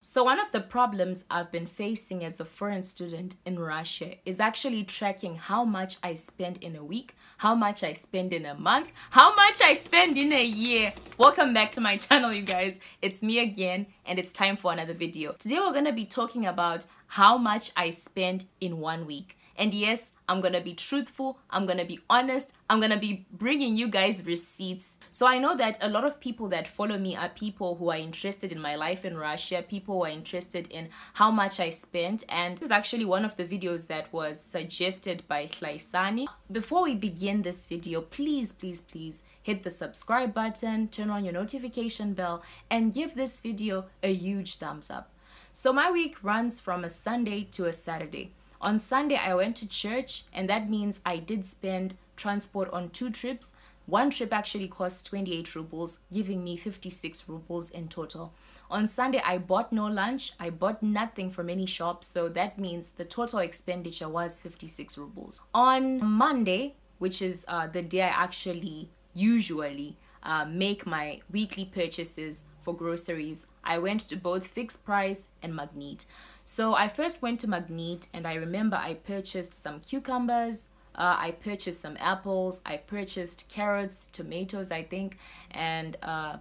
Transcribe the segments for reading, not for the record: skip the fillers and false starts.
So one of the problems I've been facing as a foreign student in Russia is actually tracking how much I spend in a week, how much I spend in a month, how much I spend in a year. Welcome back to my channel, you guys. It's me again, and it's time for another video. Today we're going to be talking about how much I spend in 1 week. And yes, I'm gonna be truthful, I'm gonna be honest, I'm gonna be bringing you guys receipts. So I know that a lot of people that follow me are people who are interested in my life in Russia, people who are interested in how much I spent, and this is actually one of the videos that was suggested by Kudzaishe. Before we begin this video, please hit the subscribe button, turn on your notification bell, and give this video a huge thumbs up. So my week runs from a Sunday to a Saturday. On Sunday, I went to church, and that means I did spend transport on 2 trips. One trip actually cost 28 rubles, giving me 56 rubles in total. On Sunday, I bought no lunch. I bought nothing from any shop, so that means the total expenditure was 56 rubles. On Monday, which is the day I actually usually make my weekly purchases for groceries, I went to both Fixed Price and Magnet. So I first went to Magnet, and I remember I purchased some cucumbers, I purchased some apples, I purchased carrots, tomatoes I think, and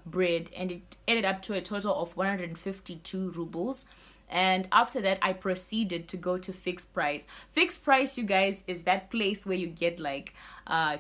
bread, and it added up to a total of 152 rubles. And after that, I proceeded to go to Fixed Price. Fixed Price, you guys, is that place where you get like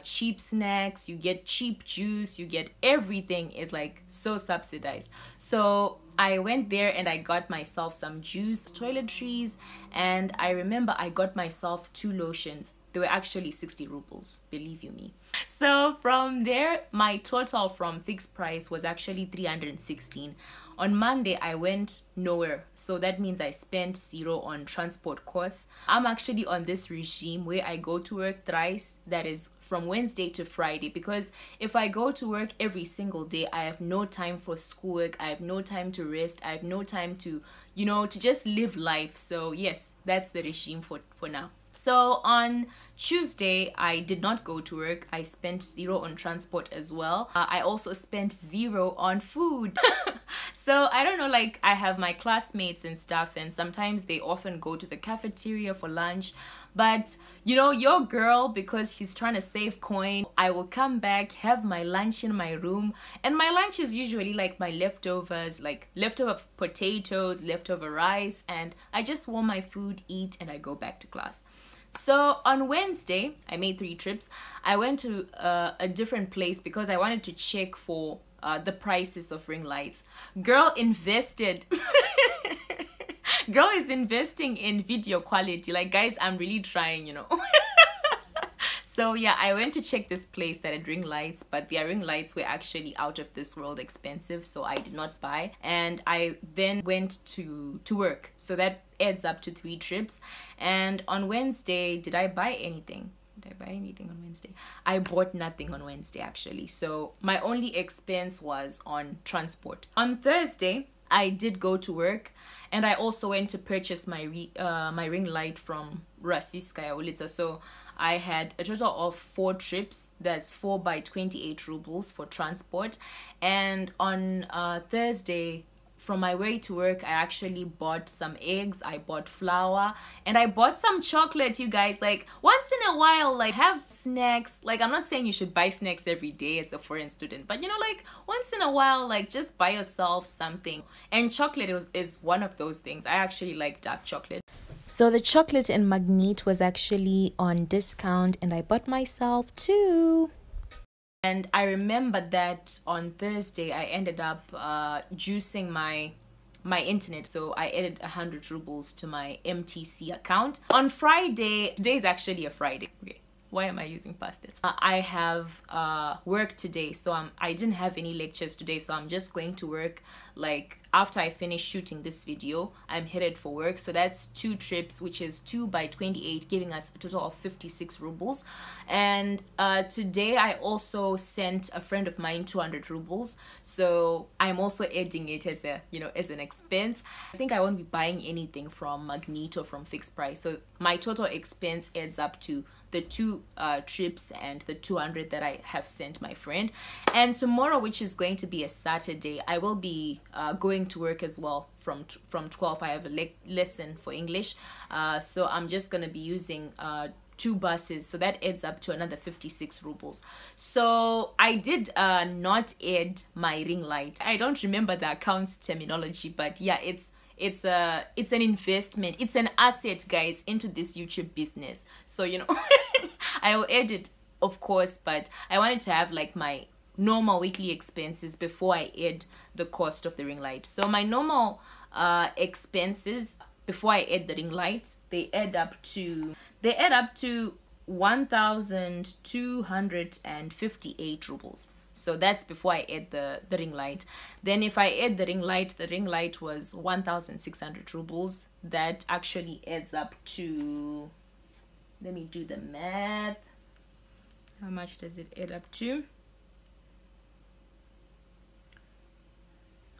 cheap snacks, you get cheap juice, you get everything is like so subsidized. So I went there and I got myself some juice, toiletries, and I remember I got myself 2 lotions. They were actually 60 rubles, believe you me. So from there, my total from Fixed Price was actually 316. On Monday, I went nowhere. So that means I spent 0 on transport costs. I'm actually on this regime where I go to work thrice, that is from Wednesday to Friday, because if I go to work every single day, I have no time for schoolwork, I have no time to rest, I have no time to, to just live life. So yes, that's the regime for now. So on Tuesday, I did not go to work. I spent 0 on transport as well. I also spent 0 on food. So I don't know, like I have my classmates and stuff, and sometimes they often go to the cafeteria for lunch. But your girl, because she's trying to save coin, I will come back, have my lunch in my room, and my lunch is usually like my leftovers, like leftover potatoes, leftover rice, and I just warm my food, eat, and I go back to class. So on Wednesday, I made 3 trips. I went to a different place because I wanted to check for the prices of ring lights. Girl invested. Girl is investing in video quality. Like, guys, I'm really trying, So yeah, I went to check this place that had ring lights, but their ring lights were actually out of this world expensive, so I did not buy. And I then went to work. So that adds up to 3 trips. And on Wednesday, did I buy anything? Did I buy anything on Wednesday? I bought nothing on Wednesday, actually. So my only expense was on transport. On Thursday, I did go to work, and I also went to purchase my ring light from Rossiyskaya Ulitsa. So I had a total of 4 trips. That's 4 by 28 rubles for transport. And on Thursday, from my way to work, I actually bought some eggs, I bought flour, and I bought some chocolate, you guys. Like, once in a while, like, have snacks. Like, I'm not saying you should buy snacks every day as a foreign student, but like, once in a while, like, just buy yourself something. And chocolate is one of those things. I actually like dark chocolate. So the chocolate in Magnet was actually on discount, and I bought myself 2. And I remember that on Thursday, I ended up juicing my internet. So I added 100 rubles to my MTC account. On Friday, today is actually a Friday. Okay. Why am I using past tense? I have work today, so I didn't have any lectures today, so I'm just going to work. Like, after I finish shooting this video, I'm headed for work. So that's 2 trips, which is 2 by 28, giving us a total of 56 rubles. And today I also sent a friend of mine 200 rubles. So I'm also adding it as a, as an expense. I think I won't be buying anything from Magnet or from Fixed Price. So my total expense adds up to the two trips and the 200 that I have sent my friend. And tomorrow, which is going to be a Saturday, I will be going to work as well from 12. I have a lesson for English, so I'm just going to be using 2 buses, so that adds up to another 56 rubles. So I did not add my ring light. I don't remember the accounts terminology, but yeah, it's an investment, it's an asset, guys, into this YouTube business. So you know, I will add it, of course, but I wanted to have like my normal weekly expenses before I add the cost of the ring light. So my normal expenses before I add the ring light, they add up to 1,258 rubles. So that's before I add the ring light. Then if I add the ring light was 1,600 rubles. That actually adds up to, let me do the math. How much does it add up to?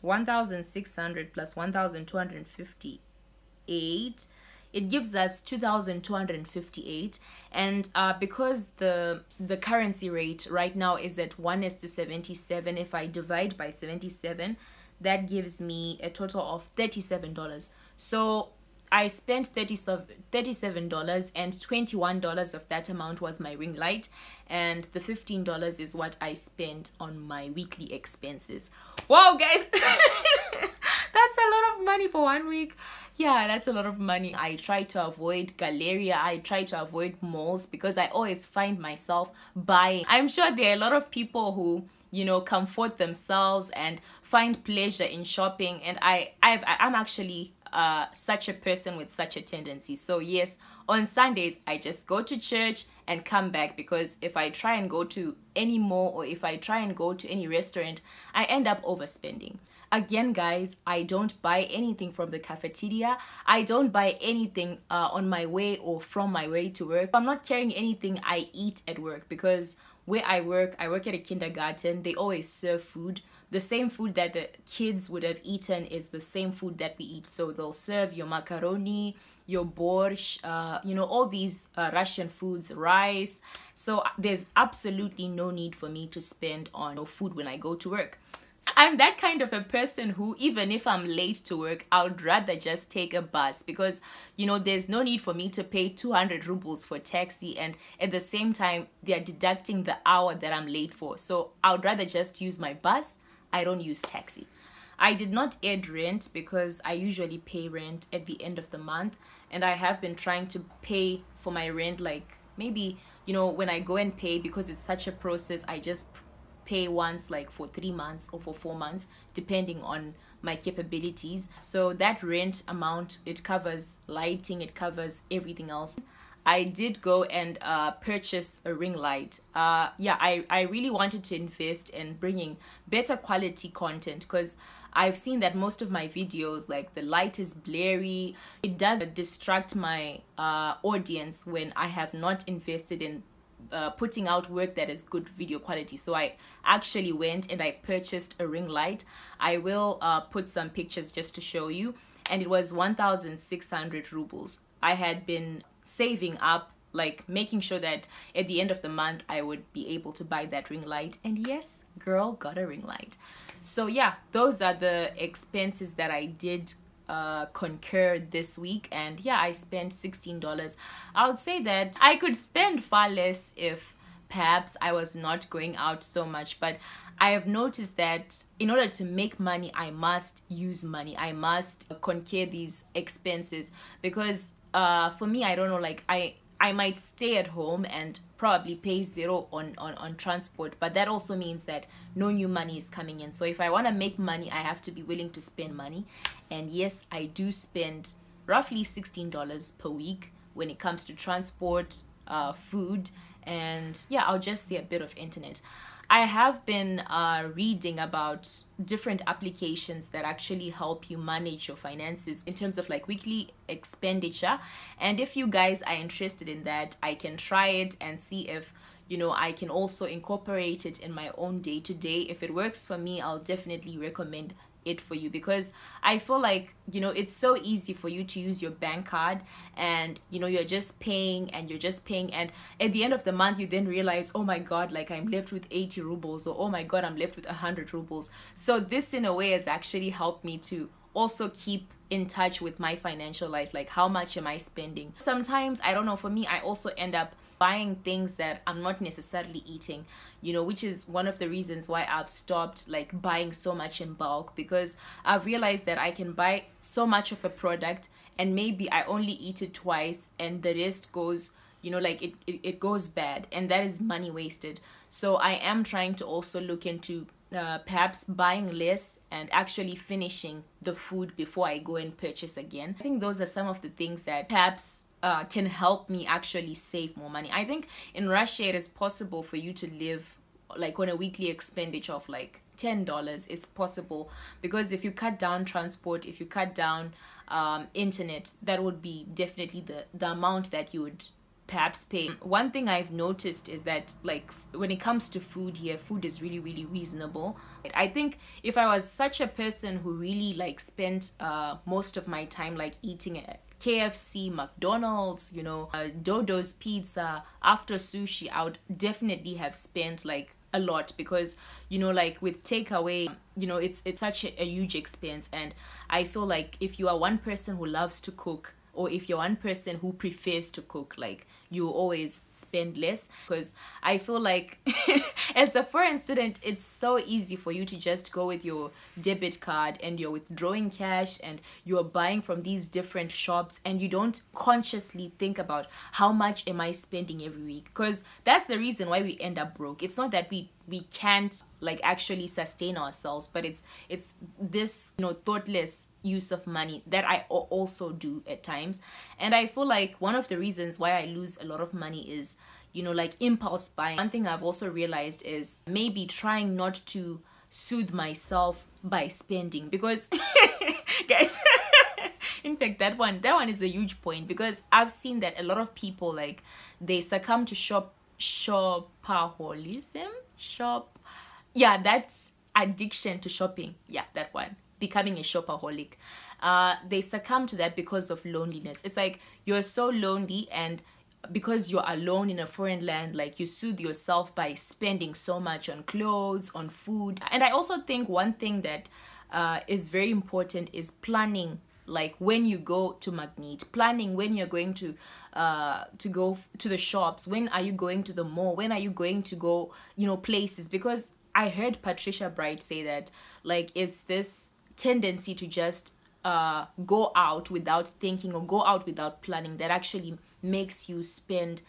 1,600 plus 1,258, it gives us 2,258. And because the currency rate right now is at 1:77, if I divide by 77, that gives me a total of $37. So I spent $37, and $21 of that amount was my ring light, and the $15 is what I spent on my weekly expenses. Wow, guys. That's a lot of money for 1 week. Yeah, that's a lot of money. I try to avoid Galleria. I try to avoid malls because I always find myself buying. I'm sure there are a lot of people who, you know, comfort themselves and find pleasure in shopping, and I'm actually such a person with such a tendency. So yes, on Sundays I just go to church and come back, because if I try and go to any mall or if I try and go to any restaurant, I end up overspending. Again, guys, I don't buy anything from the cafeteria. I don't buy anything on my way or from my way to work. I'm not carrying anything I eat at work, because where I work at a kindergarten. They always serve food. The same food that the kids would have eaten is the same food that we eat. So they'll serve your macaroni, your borscht, you know, all these Russian foods, rice. So there's absolutely no need for me to spend on food when I go to work. I'm that kind of a person who, even if I'm late to work, I would rather just take a bus, because, you know, there's no need for me to pay 200 rubles for taxi, and at the same time they're deducting the hour that I'm late for. So I would rather just use my bus. I don't use taxi. I did not add rent because I usually pay rent at the end of the month, and I have been trying to pay for my rent, like maybe, you know, when I go and pay, because it's such a process, I just pay once, like for 3 months or for 4 months, depending on my capabilities. So that rent amount, it covers lighting, it covers everything else. I did go and purchase a ring light. Yeah, I really wanted to invest in bringing better quality content, because I've seen that most of my videos, like, the light is blurry. It does distract my audience when I have not invested in putting out work that is good video quality. So I actually went and I purchased a ring light. I will put some pictures just to show you, and it was 1,600 rubles. I had been saving up, like making sure that at the end of the month I would be able to buy that ring light, and yes, girl got a ring light. So yeah, those are the expenses that I did concur this week, and yeah, I spent $16. I would say that I could spend far less if perhaps I was not going out so much, but I have noticed that in order to make money, I must use money. I must concur these expenses, because for me, I don't know, like I might stay at home and probably pay zero on transport, but that also means that no new money is coming in. So if I want to make money, I have to be willing to spend money. And yes, I do spend roughly $16 per week when it comes to transport, food, and yeah, I'll just say a bit of internet. I have been reading about different applications that actually help you manage your finances in terms of like weekly expenditure. And if you guys are interested in that, I can try it and see if, you know, I can also incorporate it in my own day-to-day. If it works for me, I'll definitely recommend it for you, because I feel like, you know, it's so easy for you to use your bank card and, you know, you're just paying and you're just paying, and at the end of the month you then realize, oh my god, like I'm left with 80 rubles, or oh my god, I'm left with 100 rubles. So this in a way has actually helped me to also keep in touch with my financial life, like how much am I spending. Sometimes, I don't know, for me, I also end up buying things that I'm not necessarily eating, you know, which is one of the reasons why I've stopped like buying so much in bulk, because I've realized that I can buy so much of a product and maybe I only eat it twice and the rest goes, you know, like it goes bad, and that is money wasted. So I am trying to also look into perhaps buying less and actually finishing the food before I go and purchase again. I think those are some of the things that perhaps can help me actually save more money. I think in Russia it is possible for you to live like on a weekly expenditure of like $10. It's possible, because if you cut down transport, if you cut down internet, that would be definitely the amount that you would perhaps pay. One thing I've noticed is that like when it comes to food here, food is really, really reasonable. I think if I was such a person who really like spent most of my time like eating at KFC, McDonald's, you know, Dodo's Pizza, after sushi, I would definitely have spent like a lot, because, you know, like with takeaway, you know, it's such a huge expense. And I feel like if you are one person who loves to cook, or if you're one person who prefers to cook, like you always spend less. Because I feel like as a foreign student, it's so easy for you to just go with your debit card and you're withdrawing cash and you're buying from these different shops, and you don't consciously think about how much am I spending every week. Because that's the reason why we end up broke. It's not that we can't like actually sustain ourselves, but it's this, you know, thoughtless use of money that I also do at times. And I feel like one of the reasons why I lose a lot of money is, you know, like impulse buying. One thing I've also realized is maybe trying not to soothe myself by spending, because guys, in fact, that one is a huge point, because I've seen that a lot of people, like, they succumb to shopaholism. That's addiction to shopping. Yeah, that one, becoming a shopaholic. They succumb to that because of loneliness. It's like you're so lonely, and because you're alone in a foreign land, like you soothe yourself by spending so much on clothes, on food. And I also think one thing that is very important is planning. Like when you go to Magnet, planning when you're going to go to the shops, when are you going to the mall, when are you going to go, you know, places. Because I heard Patricia Bright say that like it's this tendency to just go out without thinking, or go out without planning, that actually makes you spend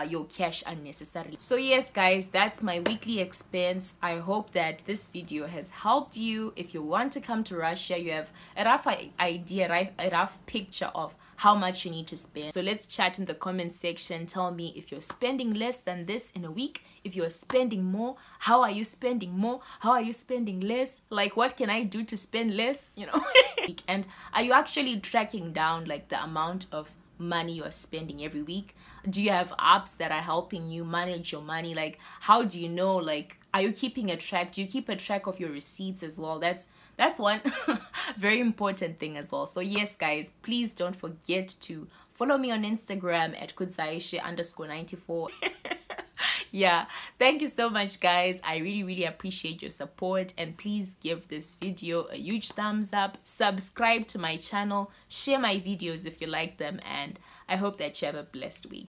your cash unnecessarily. So yes guys, that's my weekly expense. I hope that this video has helped you. If you want to come to Russia, you have a rough idea, a rough picture of how much you need to spend. So let's chat in the comment section. Tell me if you're spending less than this in a week. If you're spending more, how are you spending more? How are you spending less? Like, what can I do to spend less, you know? And are you actually tracking down like the amount of money you're spending every week? Do you have apps that are helping you manage your money? Like, how do you know, like, are you keeping a track? Do you keep a track of your receipts as well? That's one very important thing as well. So yes guys, please don't forget to follow me on Instagram at Kudzaishe_94. Yeah, thank you so much guys. I really, really appreciate your support, and please give this video a huge thumbs up, subscribe to my channel, share my videos if you like them, and I hope that you have a blessed week.